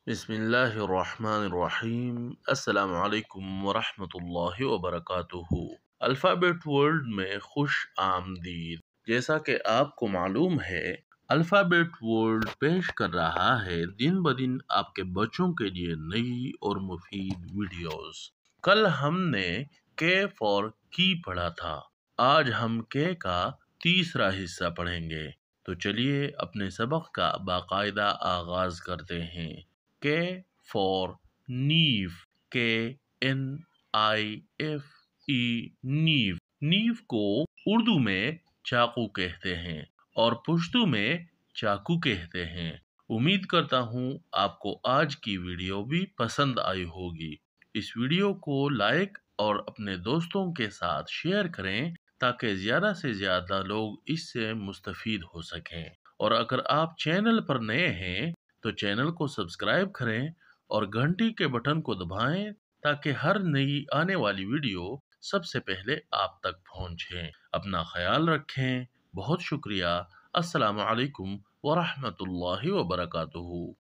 बिस्मिल्लाहिर्रहमानिर्रहीम। अस्सलाम वालेकुम वरहमतुल्लाहि वबरकातुहू। अल्फ़ाबेट वर्ल्ड में खुश आमदीद। जैसा कि आपको मालूम है, अल्फ़ाबेट वर्ल्ड पेश कर रहा है दिन ब दिन आपके बच्चों के लिए नई और मुफीद वीडियोस। कल हमने के फॉर की पढ़ा था। आज हम के का तीसरा हिस्सा पढ़ेंगे। तो चलिए अपने सबक का बाकायदा आगाज करते हैं। के फॉर नीव, KNIFE, नीव। नीव को उर्दू में चाकू कहते हैं और पुश्तू में चाकू कहते हैं। उम्मीद करता हूँ आपको आज की वीडियो भी पसंद आई होगी। इस वीडियो को लाइक और अपने दोस्तों के साथ शेयर करें ताकि ज्यादा से ज्यादा लोग इससे मुस्तफीद हो सकें। और अगर आप चैनल पर नए हैं तो चैनल को सब्सक्राइब करें और घंटी के बटन को दबाएं ताकि हर नई आने वाली वीडियो सबसे पहले आप तक पहुंचे। अपना ख्याल रखें। बहुत शुक्रिया। अस्सलाम वालेकुम वरहमतुल्लाहि वबरकातुहू।